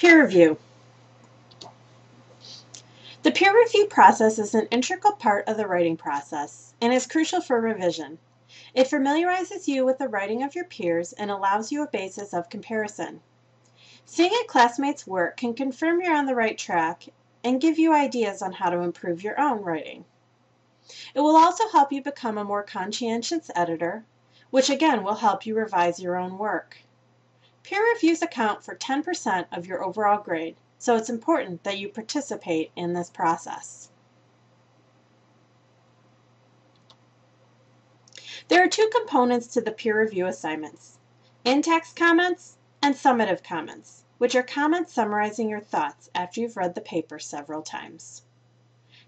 Peer review. The peer review process is an integral part of the writing process and is crucial for revision. It familiarizes you with the writing of your peers and allows you a basis of comparison. Seeing a classmate's work can confirm you're on the right track and give you ideas on how to improve your own writing. It will also help you become a more conscientious editor, which again will help you revise your own work. Peer reviews account for 10% of your overall grade, so it's important that you participate in this process. There are two components to the peer review assignments: in-text comments and summative comments, which are comments summarizing your thoughts after you've read the paper several times.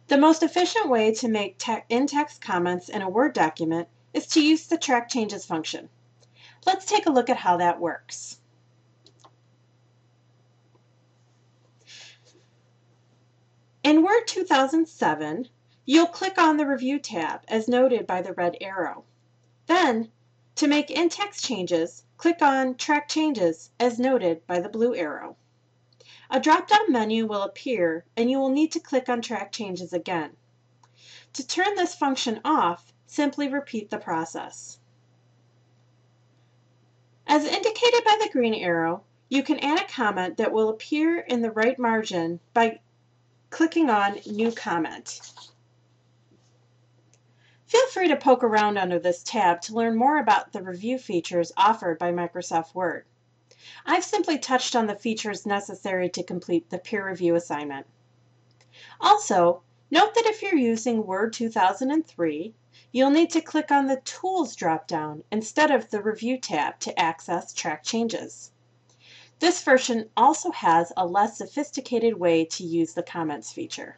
The most efficient way to make in-text comments in a Word document is to use the track changes function. Let's take a look at how that works. In Word 2007, you'll click on the Review tab as noted by the red arrow. Then, to make in-text changes, click on Track Changes as noted by the blue arrow. A drop-down menu will appear and you will need to click on Track Changes again. To turn this function off, simply repeat the process. As indicated by the green arrow, you can add a comment that will appear in the right margin by clicking on New Comment. Feel free to poke around under this tab to learn more about the review features offered by Microsoft Word. I've simply touched on the features necessary to complete the peer review assignment. Also, note that if you're using Word 2003, you'll need to click on the Tools drop-down instead of the Review tab to access track changes. This version also has a less sophisticated way to use the comments feature.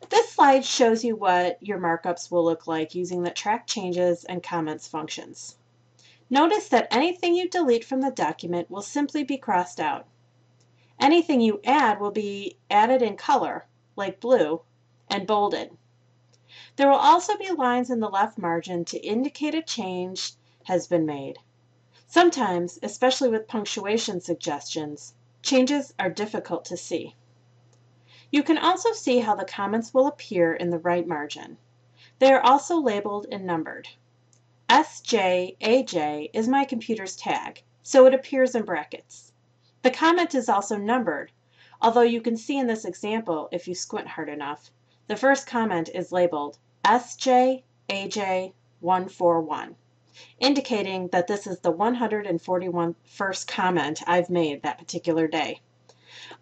This slide shows you what your markups will look like using the track changes and comments functions. Notice that anything you delete from the document will simply be crossed out. Anything you add will be added in color, like blue, and bolded. There will also be lines in the left margin to indicate a change has been made. Sometimes, especially with punctuation suggestions, changes are difficult to see. You can also see how the comments will appear in the right margin. They are also labeled and numbered. SJAJ is my computer's tag, so it appears in brackets. The comment is also numbered, although you can see in this example, if you squint hard enough, the first comment is labeled SJAJ141, indicating that this is the 141st comment I've made that particular day,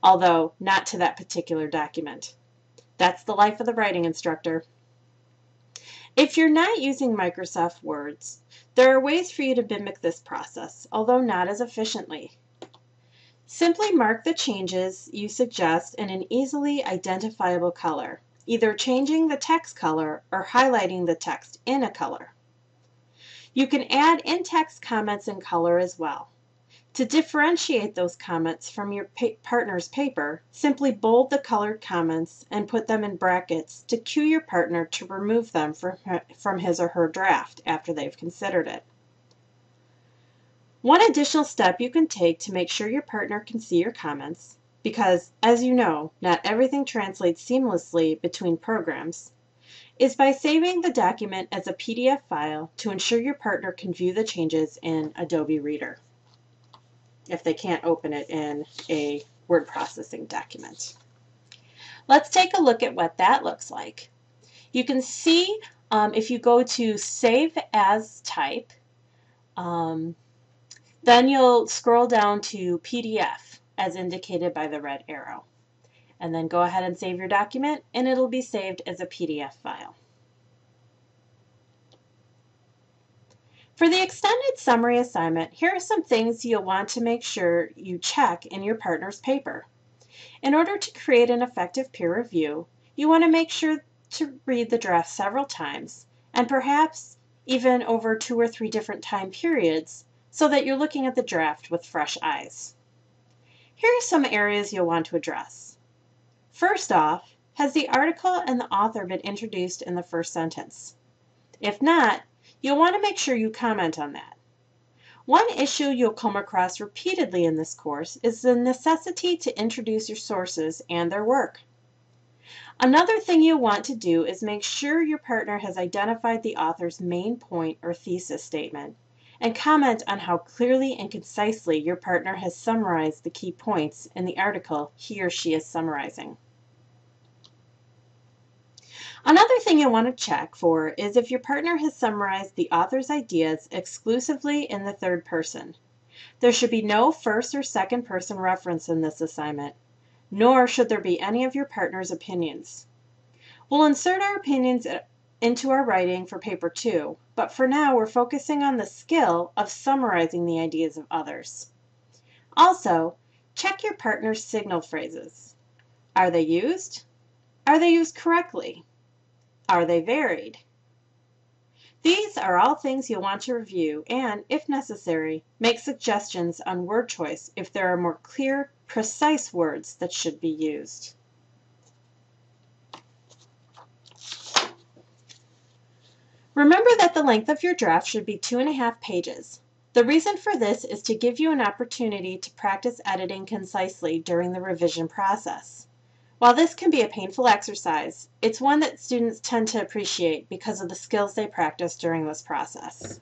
although not to that particular document. That's the life of the writing instructor. If you're not using Microsoft Words, there are ways for you to mimic this process, although not as efficiently. Simply mark the changes you suggest in an easily identifiable color, either changing the text color or highlighting the text in a color. You can add in-text comments in color as well. To differentiate those comments from your partner's paper, simply bold the colored comments and put them in brackets to cue your partner to remove them from his or her draft after they've considered it. One additional step you can take to make sure your partner can see your comments, because, as you know, not everything translates seamlessly between programs, is by saving the document as a PDF file to ensure your partner can view the changes in Adobe Reader if they can't open it in a word processing document. Let's take a look at what that looks like. You can see if you go to Save As Type, then you'll scroll down to PDF as indicated by the red arrow. And then go ahead and save your document and it'll be saved as a PDF file. For the extended summary assignment, here are some things you'll want to make sure you check in your partner's paper. In order to create an effective peer review, you want to make sure to read the draft several times, and perhaps even over 2 or 3 different time periods, so that you're looking at the draft with fresh eyes. Here are some areas you'll want to address. First off, has the article and the author been introduced in the first sentence? If not, you'll want to make sure you comment on that. One issue you'll come across repeatedly in this course is the necessity to introduce your sources and their work. Another thing you'll want to do is make sure your partner has identified the author's main point or thesis statement, and comment on how clearly and concisely your partner has summarized the key points in the article he or she is summarizing. Another thing you'll want to check for is if your partner has summarized the author's ideas exclusively in the third person. There should be no first or second person reference in this assignment, nor should there be any of your partner's opinions. We'll insert our opinions into our writing for paper 2, but for now we're focusing on the skill of summarizing the ideas of others. Also, check your partner's signal phrases. Are they used? Are they used correctly? Are they varied? These are all things you'll want to review and, if necessary, make suggestions on word choice if there are more clear, precise words that should be used. Remember that the length of your draft should be 2.5 pages. The reason for this is to give you an opportunity to practice editing concisely during the revision process. While this can be a painful exercise, it's one that students tend to appreciate because of the skills they practice during this process.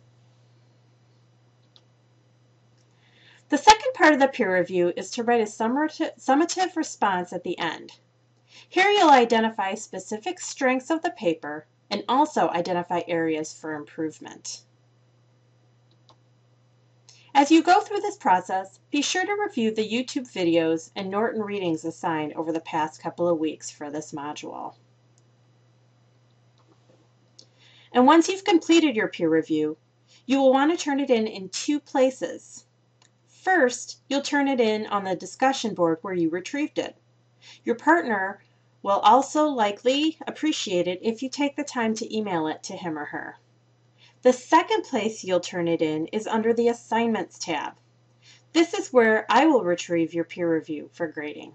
The second part of the peer review is to write a summative response at the end. Here you'll identify specific strengths of the paper and also identify areas for improvement. As you go through this process, be sure to review the YouTube videos and Norton readings assigned over the past couple of weeks for this module. And once you've completed your peer review, you will want to turn it in 2 places. First, you'll turn it in on the discussion board where you retrieved it. Your partner will also likely appreciate it if you take the time to email it to him or her. The second place you'll turn it in is under the Assignments tab. This is where I will retrieve your peer review for grading.